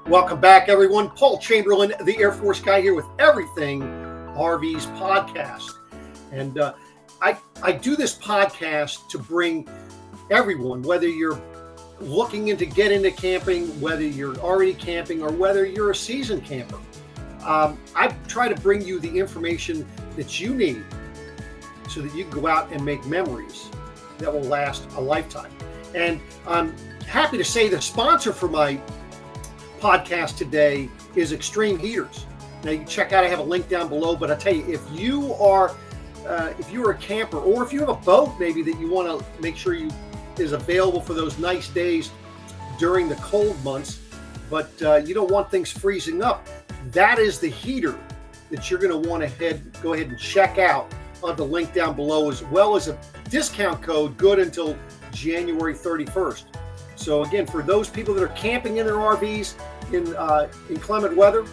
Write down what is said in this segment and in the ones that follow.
Welcome back, everyone. Paul Chamberlain, the Air Force guy, here with Everything RVs podcast. And I do this podcast to bring everyone, whether you're looking into get into camping, whether you're already camping, or whether you're a seasoned camper. I try to bring you the information that you need so that you can go out and make memories that will last a lifetime. And I'm happy to say the sponsor for my podcast today is Extreme Heaters. Now you can check out, I have a link down below, but I tell you, if you're a camper, or if you have a boat maybe that you want to make sure is available for those nice days during the cold months, but you don't want things freezing up, that is the heater that you're going to want to go ahead and check out on the link down below, as well as a discount code good until January 31st. So again, for those people that are camping in their RVs in inclement weather,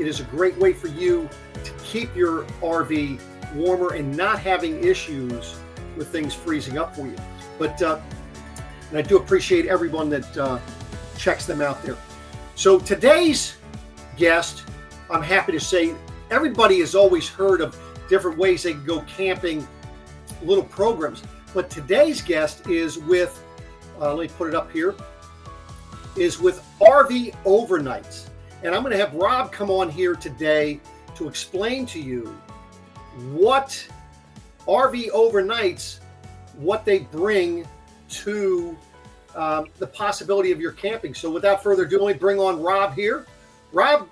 it is a great way for you to keep your RV warmer and not having issues with things freezing up for you. But and I do appreciate everyone that checks them out there. So today's guest, I'm happy to say, everybody has always heard of different ways they can go camping, little programs. But today's guest is with, let me put it up here, is with RV Overnights. And I'm going to have Rob come on here today to explain to you what RV Overnights, what they bring to the possibility of your camping. So without further ado, let me bring on Rob here. Rob,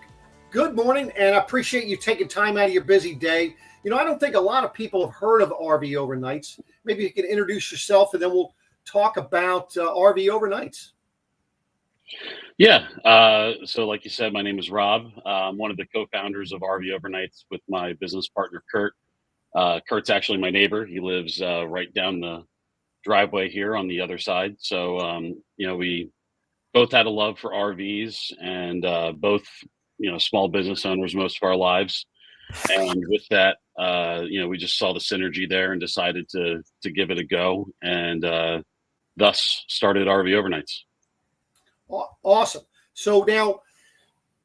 good morning, and I appreciate you taking time out of your busy day. You know, I don't think a lot of people have heard of RV Overnights. Maybe you can introduce yourself, and then we'll talk about RV Overnights. Yeah. So like you said, my name is Rob. I'm one of the co-founders of RV Overnights with my business partner, Kurt. Kurt's actually my neighbor. He lives right down the driveway here on the other side. So, we both had a love for RVs, and both, small business owners most of our lives. And with that, we just saw the synergy there and decided to give it a go, and thus started RV Overnights. Awesome. So now,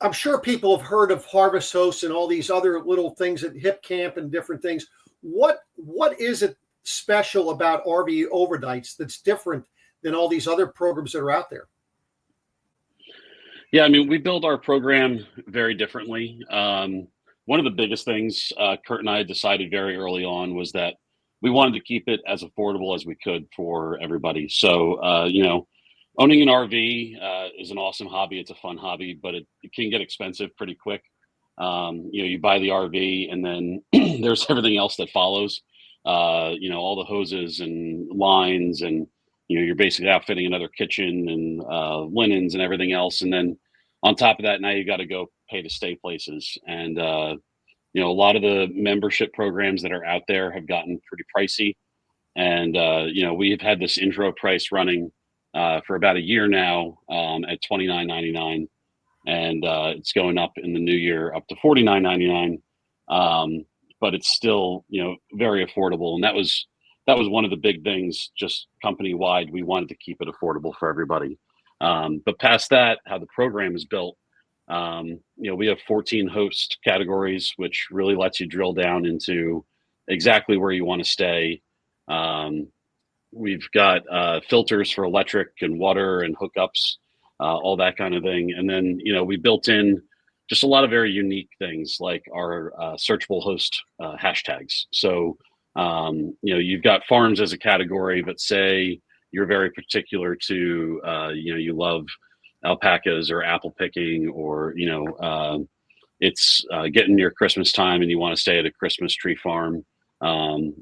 I'm sure people have heard of Harvest Hosts and all these other little things at Hip Camp and different things. What is it special about RV Overnights that's different than all these other programs that are out there? Yeah, we build our program very differently. One of the biggest things Kurt and I decided very early on was that we wanted to keep it as affordable as we could for everybody. So, owning an RV is an awesome hobby. It's a fun hobby, but it can get expensive pretty quick. You buy the RV, and then there's everything else that follows. All the hoses and lines, and you're basically outfitting another kitchen and linens and everything else. And then on top of that, now you got to go pay to stay places. And a lot of the membership programs that are out there have gotten pretty pricey. And we've had this intro price running for about a year now at $29.99, and it's going up in the new year up to $49.99. But it's still, very affordable. And that was one of the big things, just company wide. We wanted to keep it affordable for everybody. But past that, how the program is built, we have 14 host categories, which really lets you drill down into exactly where you want to stay. We've got filters for electric and water and hookups, all that kind of thing. And then, we built in just a lot of very unique things like our searchable host hashtags. So, you've got farms as a category, but say you're very particular to, you love alpacas or apple picking, or, it's getting near Christmas time and you want to stay at a Christmas tree farm.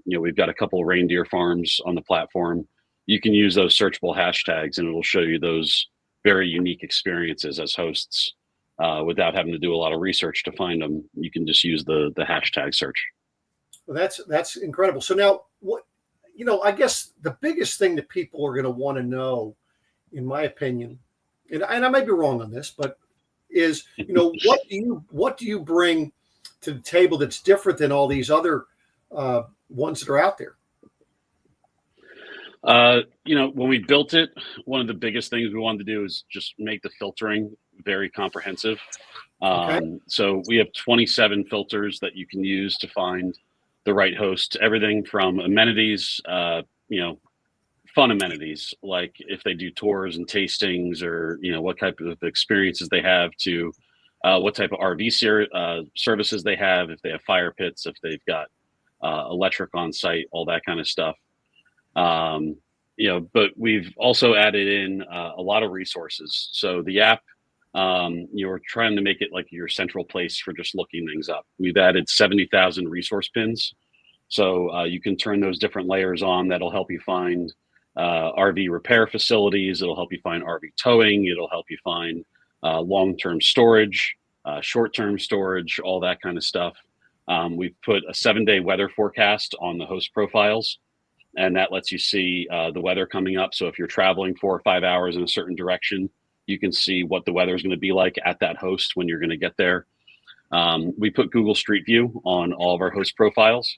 We've got a couple of reindeer farms on the platform. You can use those searchable hashtags, and it'll show you those very unique experiences as hosts without having to do a lot of research to find them. You can just use the hashtag search. Well, that's incredible. So now, I guess the biggest thing that people are going to want to know, in my opinion, and I might be wrong on this, but is, what do you bring to the table that's different than all these other ones that are out there? When we built it, one of the biggest things we wanted to do is just make the filtering very comprehensive. Okay. So we have 27 filters that you can use to find the right host. Everything from amenities, fun amenities, like if they do tours and tastings, or what type of experiences they have, to what type of RV services they have, if they have fire pits, if they've got electric on site, all that kind of stuff. But we've also added in a lot of resources. So the app, we're trying to make it like your central place for just looking things up. We've added 70,000 resource pins. So you can turn those different layers on. That'll help you find RV repair facilities. It'll help you find RV towing. It'll help you find long-term storage, short-term storage, all that kind of stuff. We've put a 7-day weather forecast on the host profiles, and that lets you see the weather coming up. So if you're traveling 4 or 5 hours in a certain direction, you can see what the weather is going to be like at that host when you're going to get there. We put Google Street View on all of our host profiles.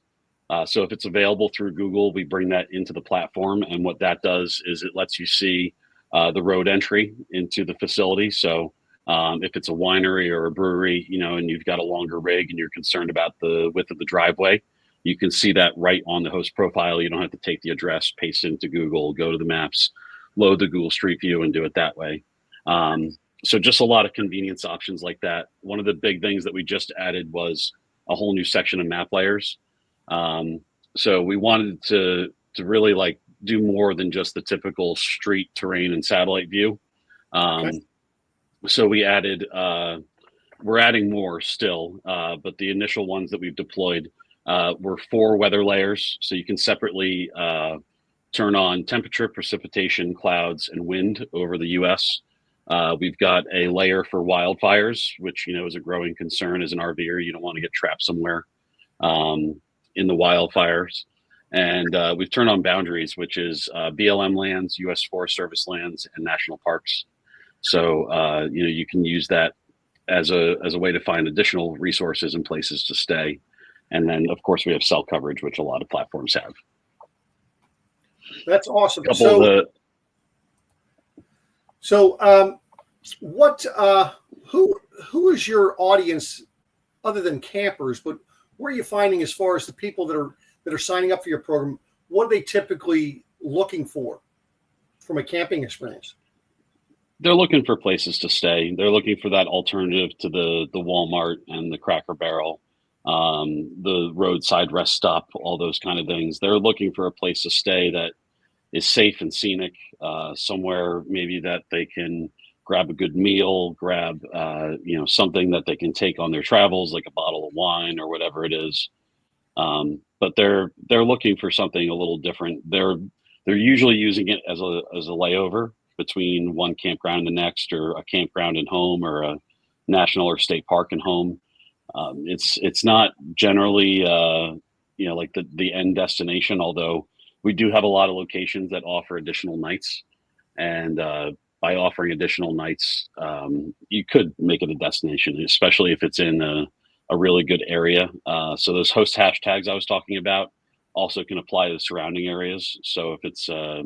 So if it's available through Google, we bring that into the platform. And what that does is it lets you see the road entry into the facility. So if it's a winery or a brewery, and you've got a longer rig and you're concerned about the width of the driveway, you can see that right on the host profile. You don't have to take the address, paste it into Google, go to the maps, load the Google Street View, and do it that way. So just a lot of convenience options like that. One of the big things that we just added was a whole new section of map layers. So we wanted to really like do more than just the typical street, terrain, and satellite view. Okay. So we added, we're adding more still, but the initial ones that we've deployed were 4 weather layers. So you can separately turn on temperature, precipitation, clouds, and wind over the US. We've got a layer for wildfires, which, is a growing concern as an RVer. You don't want to get trapped somewhere in the wildfires. And we've turned on boundaries, which is BLM lands, US Forest Service lands, and national parks. So, you can use that as a way to find additional resources and places to stay. And then, of course, we have cell coverage, which a lot of platforms have. That's awesome. Who is your audience other than campers? But what are you finding as far as the people that are signing up for your program? What are they typically looking for from a camping experience? They're looking for places to stay. They're looking for that alternative to the Walmart and the Cracker Barrel, the roadside rest stop, all those kind of things. They're looking for a place to stay that is safe and scenic, somewhere maybe that they can grab a good meal, grab something that they can take on their travels, like a bottle of wine or whatever it is. But they're looking for something a little different. They're usually using it as a layover between one campground and the next, or a campground and home, or a national or state park and home. It's not generally like the end destination, although we do have a lot of locations that offer additional nights, and by offering additional nights, you could make it a destination, especially if it's in a really good area. So those host hashtags I was talking about also can apply to the surrounding areas. So if it's a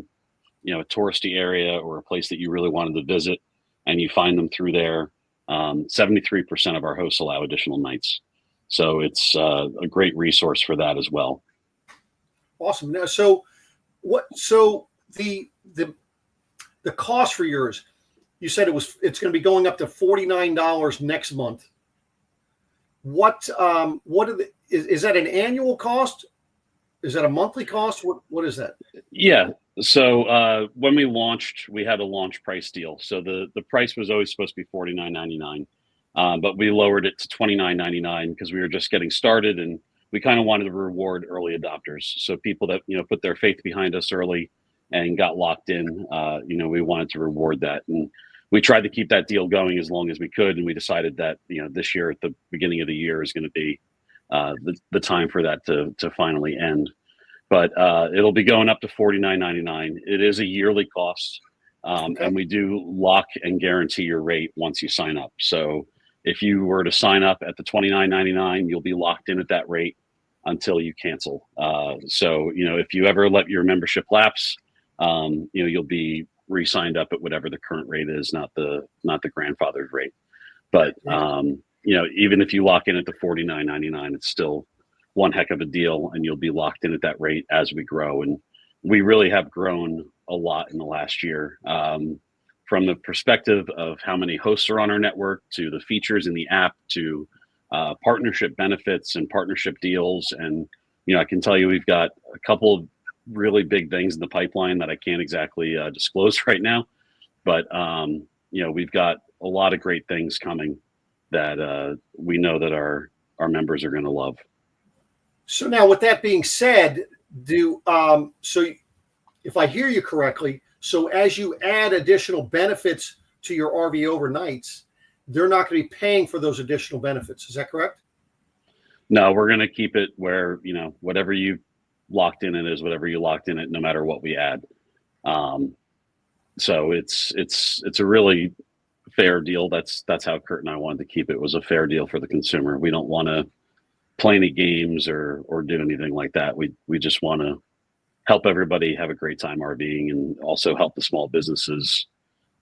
touristy area or a place that you really wanted to visit and you find them through there, 73% of our hosts allow additional nights. So it's a great resource for that as well. Awesome. Now, so the cost for yours, you said it's going to be going up to $49 next month. Is that an annual cost? Is that a monthly cost? What is that? Yeah. So when we launched, we had a launch price deal. So the price was always supposed to be $49.99, but we lowered it to $29.99 because we were just getting started, and we kind of wanted to reward early adopters. So people that put their faith behind us early and got locked in, we wanted to reward that, and we tried to keep that deal going as long as we could. And we decided that this year at the beginning of the year is going to be the time for that to finally end. But it'll be going up to $49.99. It is a yearly cost, Okay. and we do lock and guarantee your rate once you sign up. So if you were to sign up at the $29.99, you'll be locked in at that rate until you cancel. So if you ever let your membership lapse, you'll be re-signed up at whatever the current rate is, not the grandfathered rate. But even if you lock in at the $49.99, it's still one heck of a deal, and you'll be locked in at that rate as we grow. And we really have grown a lot in the last year, from the perspective of how many hosts are on our network, to the features in the app, to partnership benefits and partnership deals. And I can tell you we've got a couple of really big things in the pipeline that I can't exactly disclose right now, but we've got a lot of great things coming that we know that our members are going to love. So now, with that being said, so if I hear you correctly, so as you add additional benefits to your RV overnights, they're not going to be paying for those additional benefits. Is that correct? No, we're going to keep it where, whatever you locked in it is whatever you locked in it, no matter what we add. So it's a really fair deal. That's how Kurt and I wanted to keep it. It was a fair deal for the consumer. We don't want to play any games or do anything like that. We just want to help everybody have a great time RVing, and also help the small businesses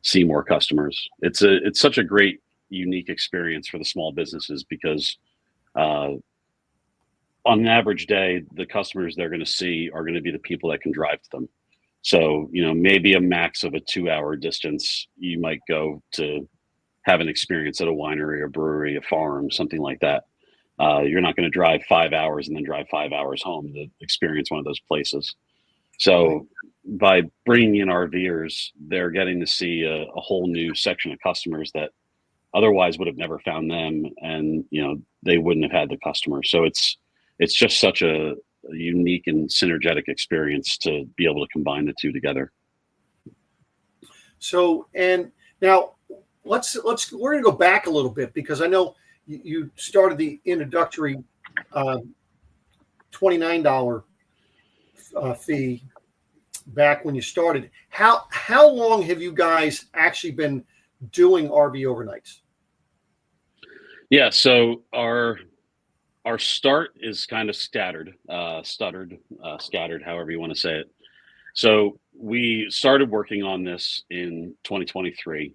see more customers. It's such a great, unique experience for the small businesses, because on an average day, the customers they're going to see are going to be the people that can drive to them. So, maybe a max of a 2-hour distance, you might go to have an experience at a winery, a brewery, a farm, something like that. You're not going to drive 5 hours and then drive 5 hours home to experience one of those places. So by bringing in RVers, they're getting to see a whole new section of customers that otherwise would have never found them, and they wouldn't have had the customer. So it's just such a unique and synergetic experience to be able to combine the two together. So, and now we're going to go back a little bit, because I know you started the introductory $29 fee back when you started. How long have you guys actually been doing RV overnights? Yeah, so our start is kind of scattered, however you want to say it. So we started working on this in 2023,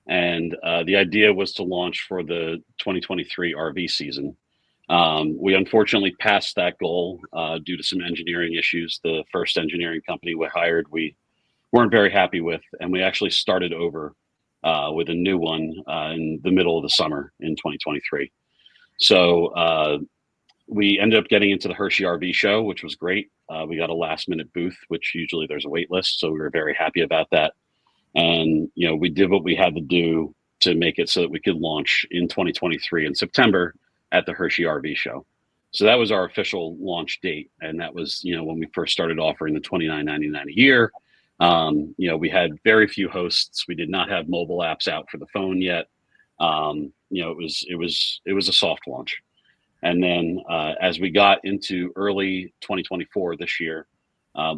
and the idea was to launch for the 2023 RV season. We unfortunately passed that goal due to some engineering issues. The first engineering company we hired, we weren't very happy with, and we actually started over with a new one in the middle of the summer in 2023. So we ended up getting into the Hershey RV show, which was great. We got a last minute booth, which usually there's a wait list. So we were very happy about that. And, we did what we had to do to make it so that we could launch in 2023 in September at the Hershey RV show. So that was our official launch date. And that was, when we first started offering the $29.99 a year. We had very few hosts. We did not have mobile apps out for the phone yet. It was a soft launch. And then as we got into early 2024 this year,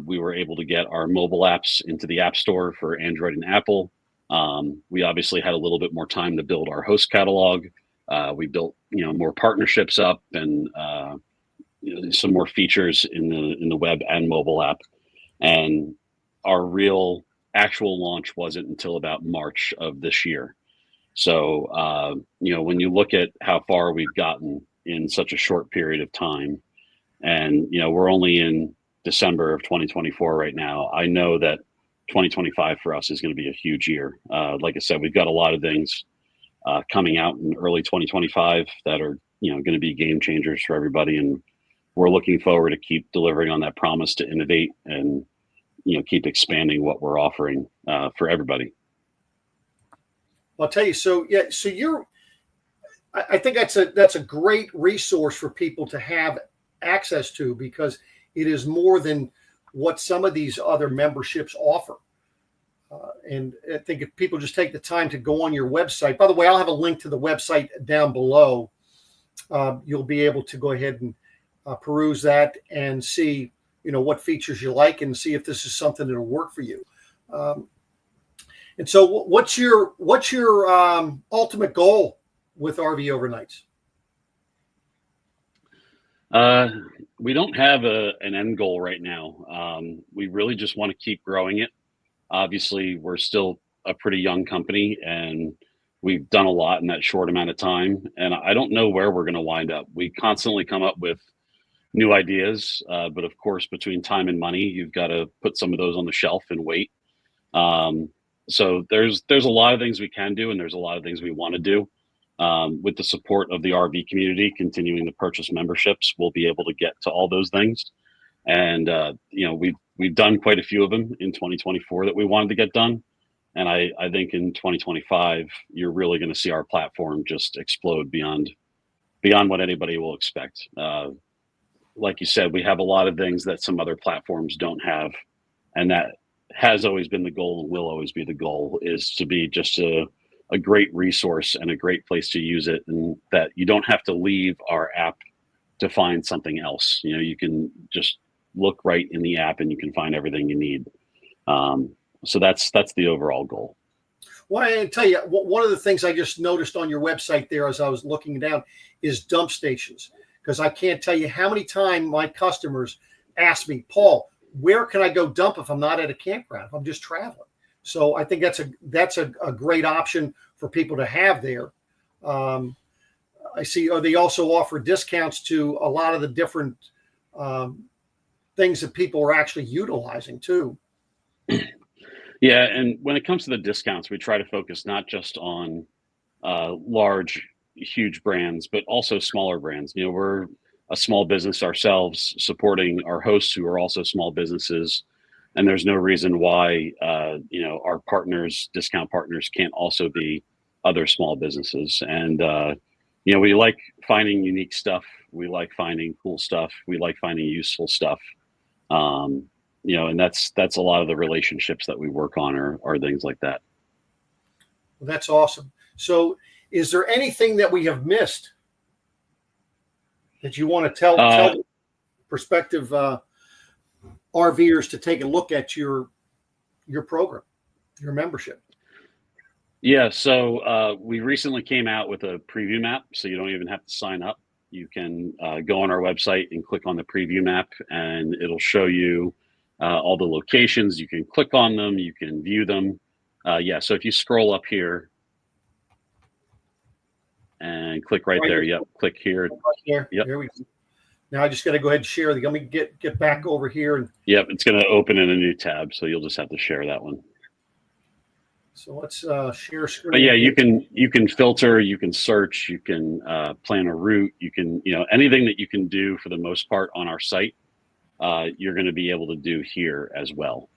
we were able to get our mobile apps into the App Store for Android and Apple. We obviously had a little bit more time to build our host catalog. We built, more partnerships up, and some more features in the web and mobile app. And our real actual launch wasn't until about March of this year. So, when you look at how far we've gotten in such a short period of time, and, we're only in December of 2024 right now, I know that 2025 for us is going to be a huge year. Like I said, we've got a lot of things coming out in early 2025 that are, going to be game changers for everybody. And we're looking forward to keep delivering on that promise to innovate and, keep expanding what we're offering for everybody. I'll tell you. So I think that's a great resource for people to have access to, because it is more than what some of these other memberships offer. And I think if people just take the time to go on your website, by the way, I'll have a link to the website down below. You'll be able to go ahead and peruse that and see, what features you like, and see if this is something that'll work for you. And so what's your ultimate goal with RV overnights? We don't have an end goal right now. We really just want to keep growing it. Obviously, we're still a pretty young company, and we've done a lot in that short amount of time. And I don't know where we're going to wind up. We constantly come up with new ideas, but of course, between time and money, you've got to put some of those on the shelf and wait. So there's a lot of things we can do, and there's a lot of things we want to do. With the support of the RV community, continuing to purchase memberships, we'll be able to get to all those things. And we've done quite a few of them in 2024 that we wanted to get done. And I think in 2025, you're really going to see our platform just explode beyond what anybody will expect. Like you said, we have a lot of things that some other platforms don't have, and that has always been the goal and will always be the goal, is to be just a great resource and a great place to use it, and that you don't have to leave our app to find something else. You can just look right in the app and you can find everything you need. So that's the overall goal. Well, I tell you, one of the things I just noticed on your website there as I was looking down is dump stations. Because I can't tell you how many times my customers ask me, Paul, where can I go dump if I'm not at a campground, if I'm just traveling? So I think that's a great option for people to have there. I see they also offer discounts to a lot of the different things that people are actually utilizing too. Yeah, and when it comes to the discounts, we try to focus not just on large, huge brands, but also smaller brands. We're a small business ourselves, supporting our hosts who are also small businesses, and there's no reason why our partners, discount partners, can't also be other small businesses. And we like finding unique stuff. We like finding cool stuff. We like finding useful stuff. And that's a lot of the relationships that we work on are things like that. Well, that's awesome. So is there anything that we have missed that you want to tell prospective RVers to take a look at your program, your membership? Yeah, so we recently came out with a preview map, so you don't even have to sign up. You can go on our website and click on the preview map, and it'll show you all the locations. You can click on them, you can view them. So if you scroll up here and click right there, yep, click here. Yep. There we go. Now I just got to go ahead and share. Let me get back over here. And yep, it's going to open in a new tab, so you'll just have to share that one. So let's share screen. But yeah, you can filter, you can search, you can plan a route, you can anything that you can do for the most part on our site, you're going to be able to do here as well.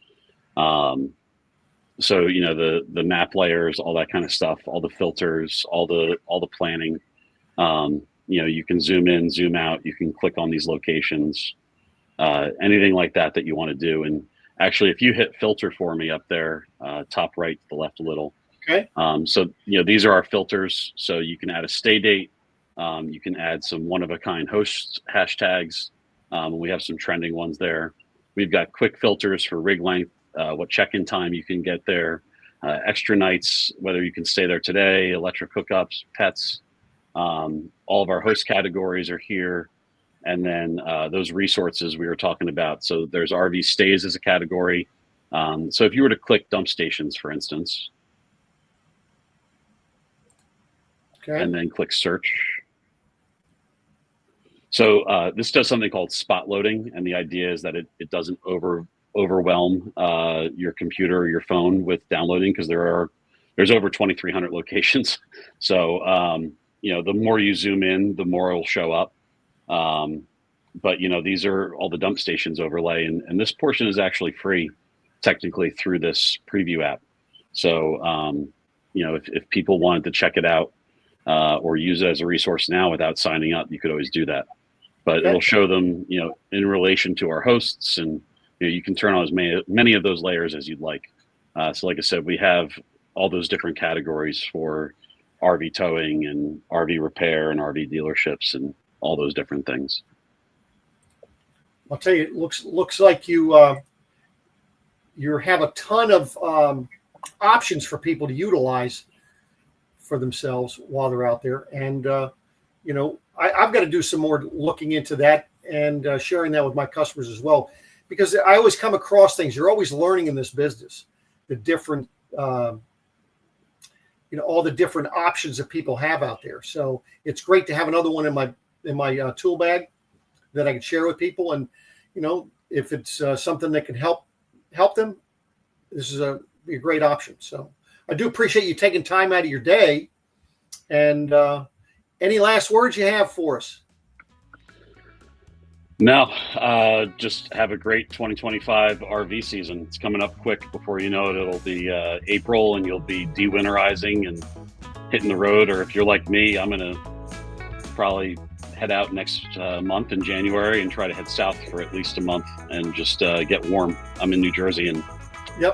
So the map layers, all that kind of stuff, all the filters, all the planning. You can zoom in, zoom out. You can click on these locations, anything like that you want to do. And actually, if you hit filter for me up there, top right to the left a little. Okay. So these are our filters. So you can add a stay date. You can add some one-of-a-kind host hashtags. We have some trending ones there. We've got quick filters for rig length, what check-in time you can get there, extra nights, whether you can stay there today, electric hookups, pets. All of our host categories are here. And then those resources we were talking about. So there's RV stays as a category. So if you were to click dump stations, for instance, okay, and then click search. So this does something called spot loading. And the idea is that it doesn't overwhelm your computer or your phone with downloading, because there's over 2,300 locations. So, the more you zoom in, the more it'll show up. But these are all the dump stations overlay, and this portion is actually free technically through this preview app. So, if people wanted to check it out or use it as a resource now without signing up, you could always do that. But it'll show them, in relation to our hosts, and you can turn on as many of those layers as you'd like. So like I said, we have all those different categories for RV towing and RV repair and RV dealerships and all those different things. I'll tell you, it looks like you have a ton of options for people to utilize for themselves while they're out there. And, I've got to do some more looking into that and sharing that with my customers as well, because I always come across things. You're always learning in this business. the different, all the different options that people have out there. So it's great to have another one in my tool bag that I can share with people. And, if it's something that can help them, this is be a great option. So I do appreciate you taking time out of your day. And any last words you have for us? No, just have a great 2025 RV season. It's coming up quick. Before you know it, it'll be April, and you'll be de-winterizing and hitting the road. Or if you're like me, I'm going to probably head out next month in January and try to head south for at least a month and just get warm. I'm in New Jersey, and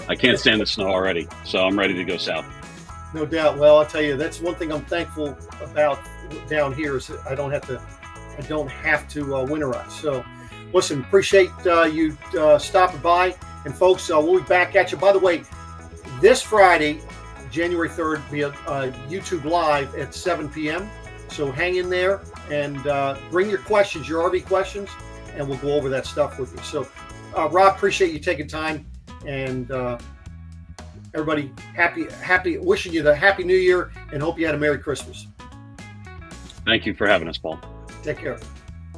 I can't stand the snow already, so I'm ready to go south. No doubt. Well, I'll tell you, that's one thing I'm thankful about down here is that I don't have to winterize. So listen, appreciate you stopping by. And folks, we'll be back at you. By the way, this Friday, January 3rd, via YouTube Live at 7 p.m. So hang in there and bring your questions, your RV questions, and we'll go over that stuff with you. So Rob, appreciate you taking time, and everybody happy, wishing you the Happy New Year, and hope you had a Merry Christmas. Thank you for having us, Paul. Take care.